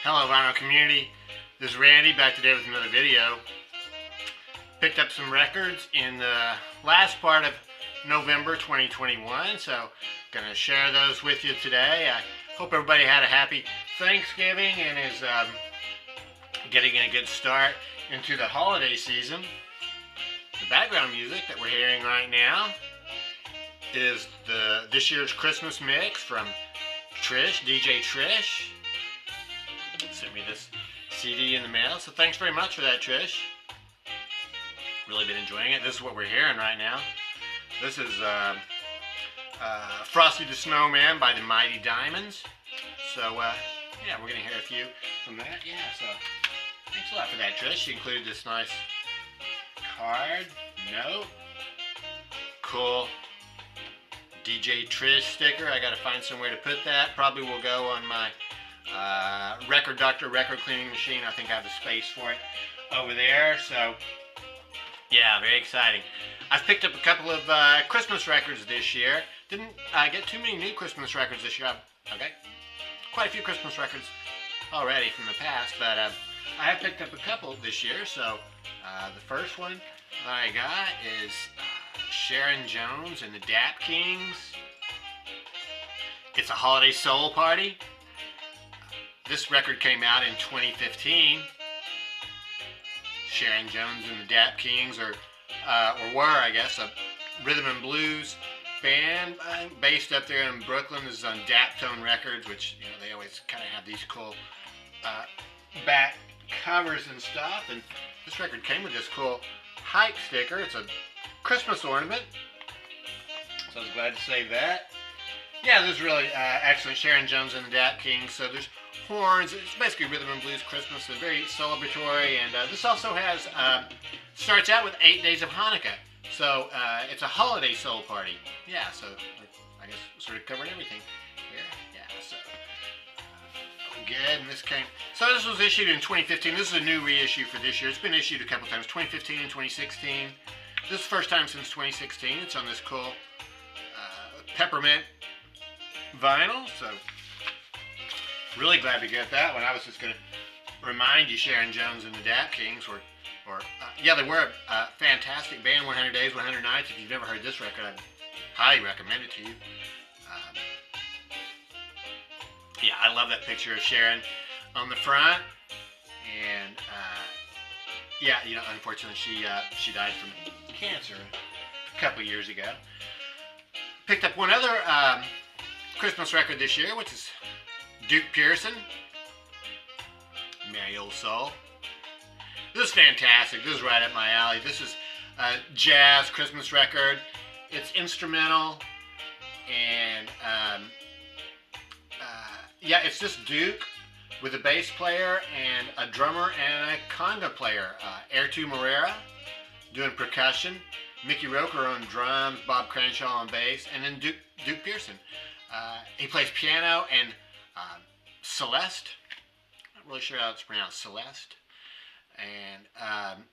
Hello vinyl community, this is Randy back today with another video. Picked up some records in the last part of November 2021, so gonna share those with you today. I hope everybody had a happy Thanksgiving and is getting a good start into the holiday season. The background music that we're hearing right now is this year's Christmas mix from Trish, DJ Trish. Sent me this CD in the mail, so thanks very much for that, Trish. Really been enjoying it. This is what we're hearing right now. This is Frosty the Snowman by the Mighty Diamonds. So yeah, we're gonna hear a few from that. Yeah, so thanks a lot for that, Trish. She included this nice card, note, cool DJ Trish sticker. I gotta find somewhere to put that. Probably will go on my Record Doctor record cleaning machine. I think I have the space for it over there. So yeah, very exciting. I've picked up a couple of Christmas records this year. Didn't get too many new Christmas records this year. Okay, quite a few Christmas records already from the past, but I have picked up a couple this year. So the first one I got is Sharon Jones and the Dap Kings. It's a Holiday Soul Party. This record came out in 2015. Sharon Jones and the Dap Kings were, I guess, a rhythm and blues band based up there in Brooklyn. This is on Daptone Records, which, you know, they always kind of have these cool back covers and stuff. And this record came with this cool hype sticker. It's a Christmas ornament, so I was glad to save that. Yeah, this is really excellent. Sharon Jones and the Dap Kings. So there's horns. It's basically rhythm and blues Christmas. It's very celebratory, and this also has starts out with 8 days of Hanukkah. So it's a holiday soul party. Yeah, so I guess sort of covered everything here. Yeah, so good. And this came. So this was issued in 2015. This is a new reissue for this year. It's been issued a couple times, 2015 and 2016. This is the first time since 2016. It's on this cool peppermint vinyl. So really glad to get that one. I was just going to remind you, Sharon Jones and the Dap Kings were, yeah, they were a fantastic band. 100 Days, 100 Nights. If you've never heard this record, I'd highly recommend it to you. Yeah, I love that picture of Sharon on the front. And yeah, you know, unfortunately, she died from cancer a couple years ago. Picked up one other Christmas record this year, which is Duke Pearson, Merry Old Soul. This is fantastic. This is right up my alley. This is a jazz Christmas record. It's instrumental, and yeah, it's just Duke with a bass player and a drummer and a conga player. Airtu Moreira doing percussion, Mickey Roker on drums, Bob Crenshaw on bass, and then Duke Pearson. He plays piano and Celeste. Not really sure how it's pronounced, Celeste. And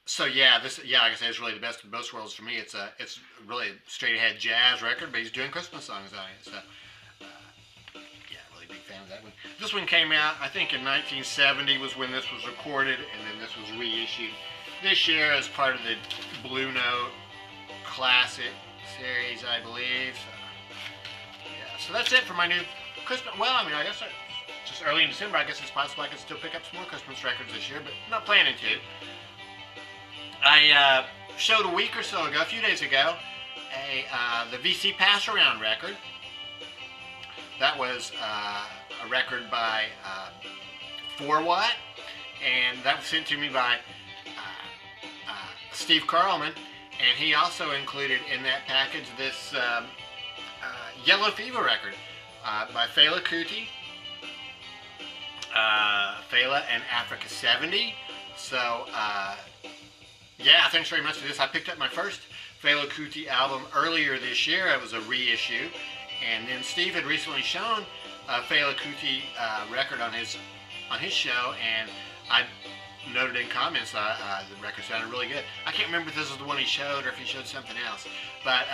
so yeah, this, yeah, like I say, is really the best of both worlds for me. It's really a straight ahead jazz record, but he's doing Christmas songs on it. So yeah, really big fan of that one. This one came out, I think, in 1970 was when this was recorded, and then this was reissued this year as part of the Blue Note Classic series, I believe. So, yeah, so that's it for my new Christmas. Well, I mean, I guess just early in December, I guess it's possible I could still pick up some more Christmas records this year, but not planning to. I showed a week or so ago, a few days ago, the VC Pass Around record. That was a record by 4 Watt, and that was sent to me by Steve Carlman, and he also included in that package this Yellow Fever record by Fela Kuti, Fela and Africa 70. So yeah, thanks very much for this. I picked up my first Fela Kuti album earlier this year. It was a reissue, and then Steve had recently shown a Fela Kuti record on his show, and I noted in comments the record sounded really good. I can't remember if this was the one he showed or if he showed something else, but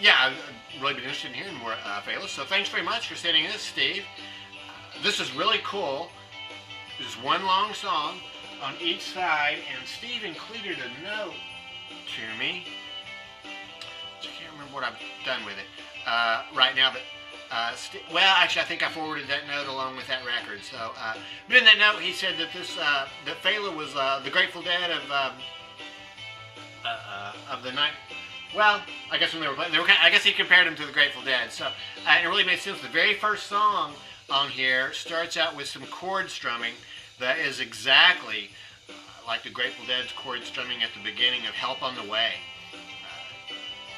yeah, I've really been interested in hearing more Fela. So thanks very much for sending this, Steve. this is really cool. There's one long song on each side, and Steve included a note to me. I can't remember what I've done with it right now, but well, actually, I think I forwarded that note along with that record. So, but in that note, he said that this that Fela was the Grateful Dead of the night. Well, I guess when they were playing, I guess he compared them to the Grateful Dead. So, it really made sense. The very first song on here starts out with some chord strumming that is exactly like the Grateful Dead's chord strumming at the beginning of Help on the Way.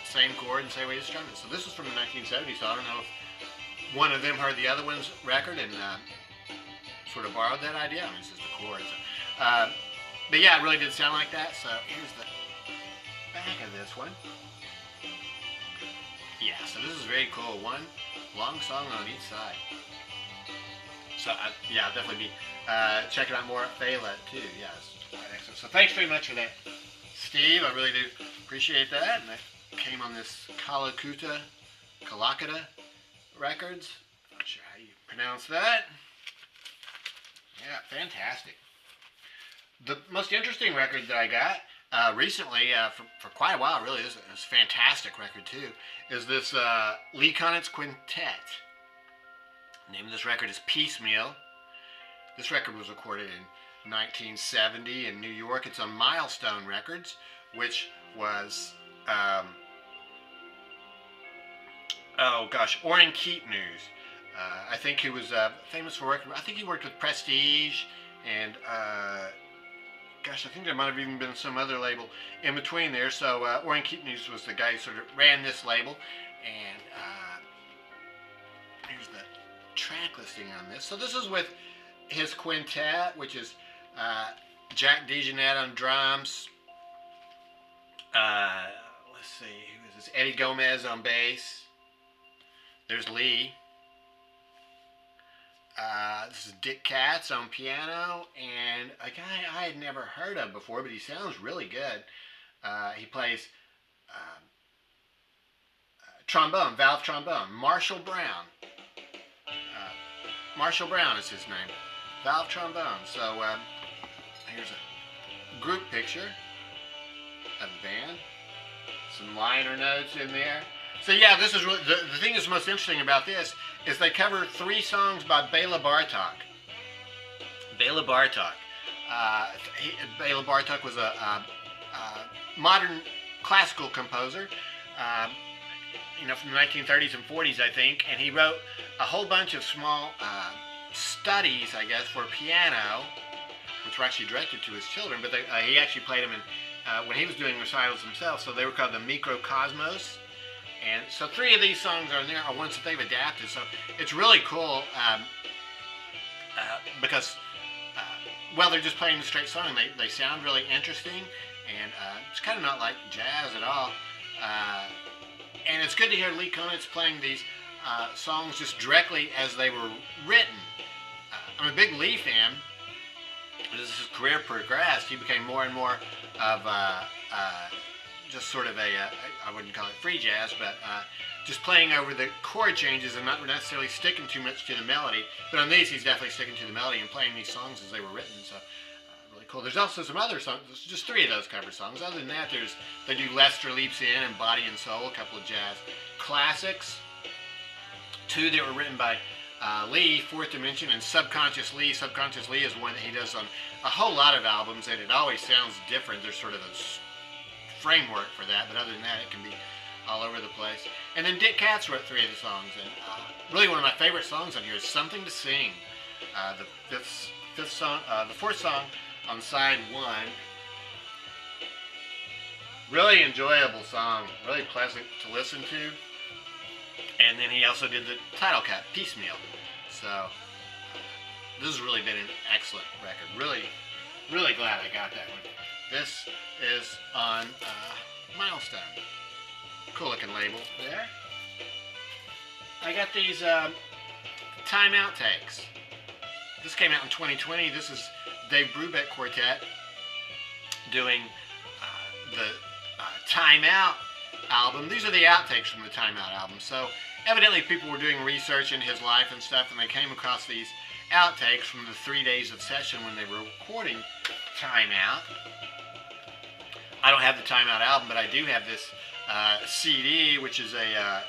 Same chord and same way to strum it. So this is from the 1970s, so I don't know if one of them heard the other one's record and sort of borrowed that idea. I mean, it's just a chord. So, but yeah, it really did sound like that. So here's the back of this one. Yeah, so this is very cool. One long song on each side. So yeah, I'll definitely be checking out more at Fela too. Yeah, it's quite excellent. So thanks very much for that, Steve. I really do appreciate that. And that came on this Kalakutta Records. Not sure how you pronounce that. Yeah, fantastic. The most interesting record that I got recently, for quite a while, really, is a fantastic record too, is this Leconus Quintet. The name of this record is Piecemeal. This record was recorded in 1970 in New York. It's on Milestone Records, which was Orrin Keepnews. I think he was famous for working. I think he worked with Prestige, and I think there might have even been some other label in between there. So Orrin Keepnews was the guy who sort of ran this label, and here's the track listing on this. So this is with his quintet, which is Jack DeJohnette on drums. Let's see, who is this? Eddie Gomez on bass. There's Lee. This is Dick Katz on piano, and a guy I had never heard of before, but he sounds really good. He plays trombone, valve trombone. Marshall Brown. Marshall Brown is his name. Valve trombone. So here's a group picture of the band. Some liner notes in there. So yeah, this is really, the thing that's most interesting about this is they cover 3 songs by Bela Bartok. Bela Bartok. Bela Bartok was a modern classical composer, from the 1930s and 40s, I think, and he wrote a whole bunch of small studies, I guess, for piano, which were actually directed to his children, but he actually played them when he was doing recitals himself, so they were called the Microcosmos. And so 3 of these songs are in there are ones that they've adapted. So it's really cool because, they're just playing the straight song. They sound really interesting, and it's kind of not like jazz at all. And it's good to hear Leconus playing these songs just directly as they were written. I'm a big Lee fan. As his career progressed, he became more and more of just sort of I wouldn't call it free jazz, but just playing over the chord changes and not necessarily sticking too much to the melody. But on these, he's definitely sticking to the melody and playing these songs as they were written. So really cool. There's also some other songs, just 3 of those cover songs. Other than that, they do Lester Leaps In and Body and Soul, a couple of jazz classics. 2 that were written by Lee, Fourth Dimension, and Subconscious Lee. Subconscious Lee is one that he does on a whole lot of albums, and it always sounds different. There's sort of a framework for that, but other than that, it can be all over the place. And then Dick Katz wrote 3 of the songs, and really one of my favorite songs on here is Something to Sing. The 4th song on side 1. Really enjoyable song, really pleasant to listen to. And then he also did the title cut, Piecemeal. So this has really been an excellent record. Really, really glad I got that one. This is on Milestone. Cool looking label there. I got these Time Outtakes. This came out in 2020. This is Dave Brubeck Quartet doing the Time Out album. These are the outtakes from the Time Out album. So evidently people were doing research into his life and stuff, and they came across these outtakes from the 3 days of session when they were recording Time Out. I don't have the Time Out album, but I do have this CD, which is a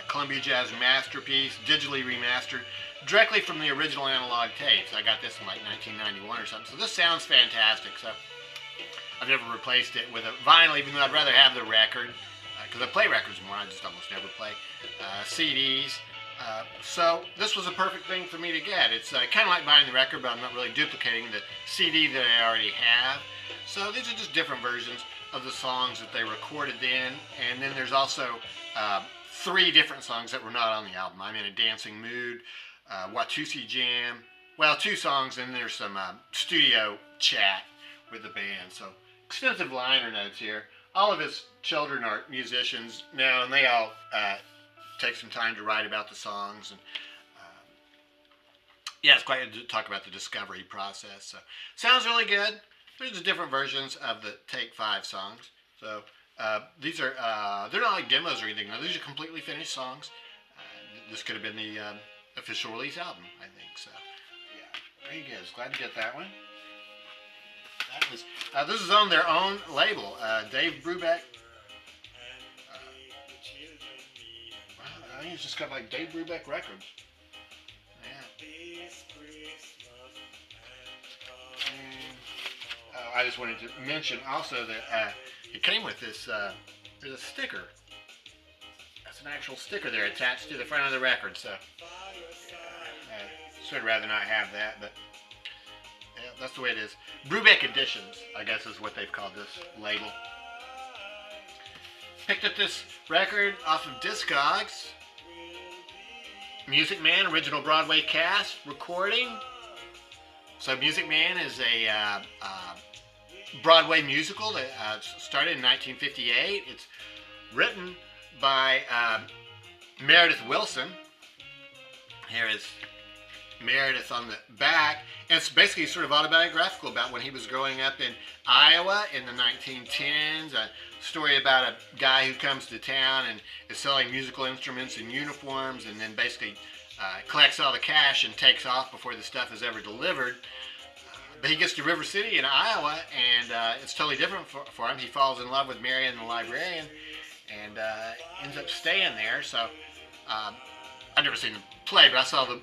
Columbia Jazz masterpiece, digitally remastered, directly from the original analog tapes. I got this in like 1991 or something, so this sounds fantastic. So I've never replaced it with a vinyl, even though I'd rather have the record, because I play records more. I just almost never play CDs. So this was a perfect thing for me to get. It's kind of like buying the record, but I'm not really duplicating the CD that I already have. So these are just different versions of the songs that they recorded then. And then there's also 3 different songs that were not on the album. I'm in a Dancing Mood, Watusi Jam, well, 2 songs, and there's some studio chat with the band. So extensive liner notes here. All of his children are musicians now, and they all take some time to write about the songs. And yeah, it's quite good to talk about the discovery process. So sounds really good. There's the different versions of the Take 5 songs. So these are, they're not like demos or anything. No, these are completely finished songs. This could have been the official release album, I think. So yeah, there you go. Glad to get that one. That was, this is on their own label, Dave Brubeck. I think it's just got like Dave Brubeck Records. Yeah. And, I just wanted to mention also that it came with this, there's a sticker. That's an actual sticker there attached to the front of the record, so I'd rather not have that, but yeah, that's the way it is. Brubeck Editions, I guess is what they've called this label. Picked up this record off of Discogs. Music Man, original Broadway cast, recording. So Music Man is a Broadway musical that started in 1958. It's written by Meredith Willson. Here is Meredith on the back. And it's basically sort of autobiographical about when he was growing up in Iowa in the 1910s. A story about a guy who comes to town and is selling musical instruments and uniforms, and then basically collects all the cash and takes off before the stuff is ever delivered. But he gets to River City in Iowa, and it's totally different for him. He falls in love with Marion the librarian and ends up staying there. So I've never seen the play, but I saw the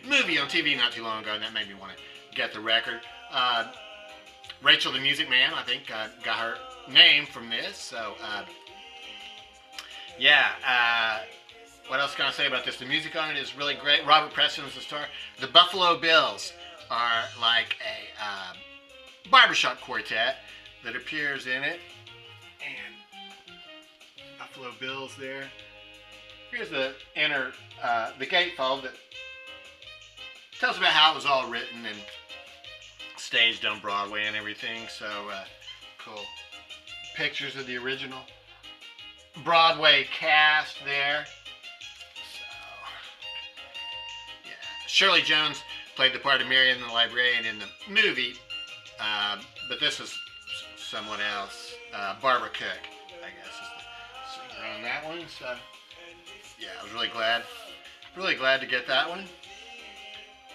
movie on TV not too long ago, and that made me want to get the record. Rachel the Music Man, I think, got her name from this. So yeah, what else can I say about this? The music on it is really great. Robert Preston is the star. The Buffalo Bills are like a barbershop quartet that appears in it. And Buffalo Bills there. Here's the inner, the gatefold that tells about how it was all written and staged on Broadway and everything. So cool. Pictures of the original Broadway cast there. So yeah, Shirley Jones played the part of Marion the librarian in the movie, but this is someone else. Barbara Cook, I guess, is the singer on that one. So yeah, I was really glad to get that one.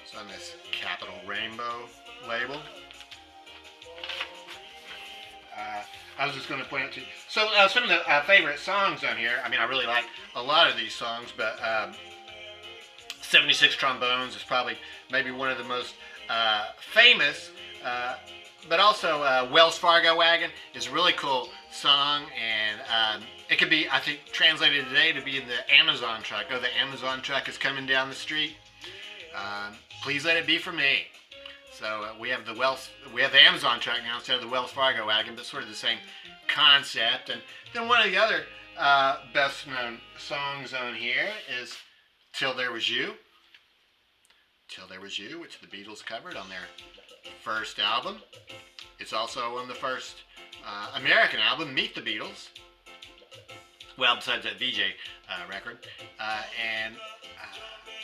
It's on this Capital Rainbow label. I was just going to point out to you. So some of the favorite songs on here. I mean, I really like a lot of these songs, but 76 Trombones is probably maybe one of the most famous. But also Wells Fargo Wagon is a really cool song, and it could be, I think, translated today to be in the Amazon truck. Oh, the Amazon truck is coming down the street. Please let it be for me. So we have the Amazon truck now instead of the Wells Fargo Wagon, but sort of the same concept. And then one of the other best-known songs on here is "Till There Was You." "Till There Was You," which the Beatles covered on their first album. It's also on the first American album, Meet the Beatles. Well, besides that VJ record.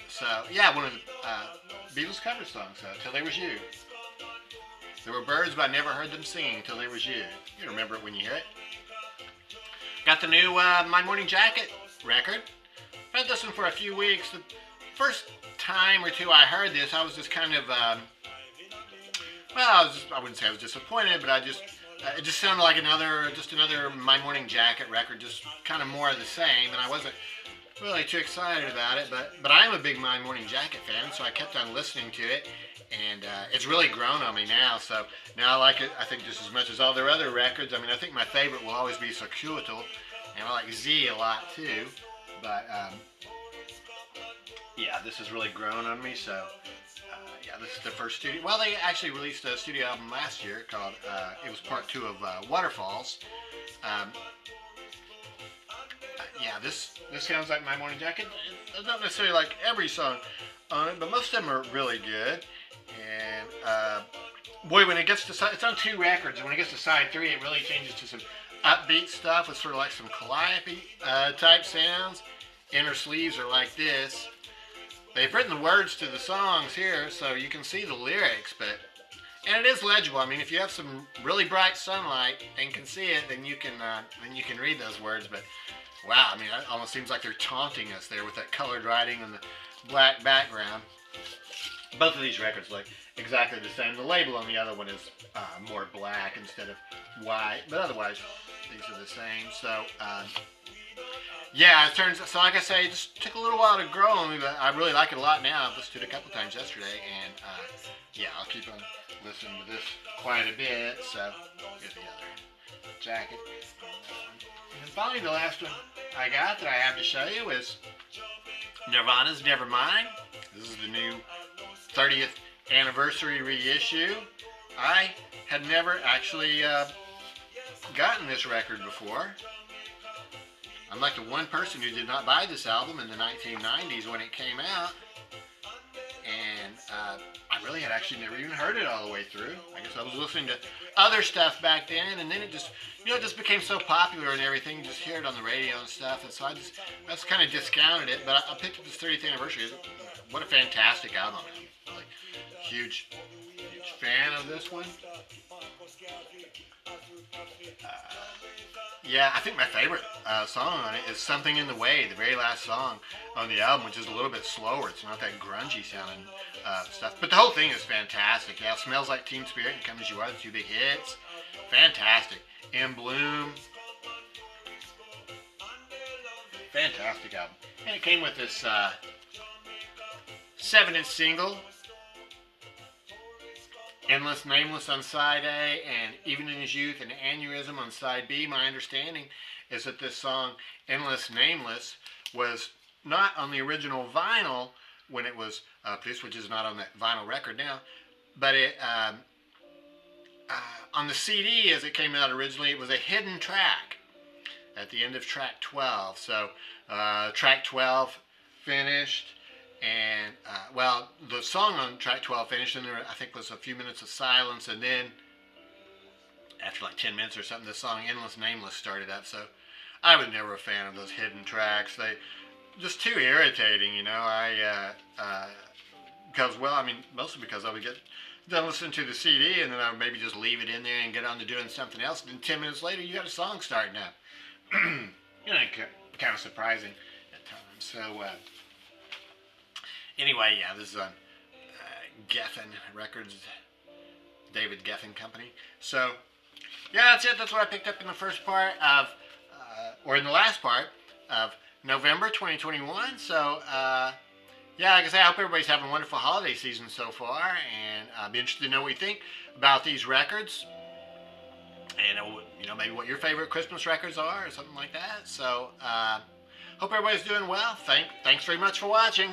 So, yeah, one of the Beatles cover songs, "Till There Was You." There were birds, but I never heard them sing till there was you. You remember it when you hear it. Got the new My Morning Jacket record. I've listened for a few weeks. The first time or two I heard this, I was just kind of, I wouldn't say I was disappointed, but it just sounded like another My Morning Jacket record, just kind of more of the same, and I wasn't really too excited about it, but I am a big My Morning Jacket fan, so I kept on listening to it, and it's really grown on me now, so now I like it, I think, just as much as all their other records. I mean, I think my favorite will always be Circuital, and I like Z a lot too, but yeah, this has really grown on me, so yeah, this is the first studio. Well, they actually released a studio album last year called, it was part 2 of Waterfalls. Yeah, this sounds like My Morning Jacket. It's not necessarily like every song on it, but most of them are really good. And boy, when it gets to it's on 2 records, and when it gets to side 3, it really changes to some upbeat stuff with sort of like some calliope type sounds. Inner sleeves are like this. They've written the words to the songs here, so you can see the lyrics, and it is legible. I mean, if you have some really bright sunlight and can see it, then you can read those words. But wow, I mean, it almost seems like they're taunting us there with that colored writing and the black background. Both of these records look exactly the same. The label on the other one is more black instead of white, but otherwise these are the same. So. Yeah, it turns out, so like I say, it just took a little while to grow on me, but I really like it a lot now. I've listened to it a couple times yesterday, and yeah, I'll keep on listening to this quite a bit. So, here's the other jacket. And finally, the last one I got that I have to show you is Nirvana's Nevermind. This is the new 30th anniversary reissue. I had never actually gotten this record before. I'm like the one person who did not buy this album in the 1990s when it came out, and I really had actually never even heard it all the way through. I guess I was listening to other stuff back then, and then it just, it just became so popular and everything. You just hear it on the radio and stuff, and so I just kind of discounted it. But I picked up this 30th anniversary. What a fantastic album! I'm like huge fan of this one. Yeah, I think my favorite song on it is Something in the Way, the very last song on the album, which is a little bit slower. It's not that grungy sounding stuff. But the whole thing is fantastic. Yeah, Smells Like Teen Spirit and Come As You Are, the 2 big hits. Fantastic. In Bloom. Fantastic album. And it came with this 7-inch single, Endless Nameless on side A, and Even in His Youth and Aneurysm on side B. My understanding is that this song, Endless Nameless, was not on the original vinyl when it was produced, which is not on that vinyl record now, but it on the CD as it came out originally, it was a hidden track at the end of track 12. So track 12 finished. And, well, the song on track 12 finished, and there, I think, was a few minutes of silence, and then, after like 10 minutes or something, the song Endless Nameless started up, so I was never a fan of those hidden tracks. They, just too irritating, you know. Because, well, I mean, mostly because I would get done listening to the CD, and then I would maybe just leave it in there and get on to doing something else, and then 10 minutes later, you got a song starting up. You know, kind of surprising at times, so, anyway, yeah, this is on Geffen Records, David Geffen Company. So, yeah, that's it. That's what I picked up in the first part of, or in the last part of November 2021. So, yeah, like I say, I hope everybody's having a wonderful holiday season so far, and I'd be interested to know what you think about these records, and, you know, maybe what your favorite Christmas records are or something like that. So, hope everybody's doing well. Thanks very much for watching.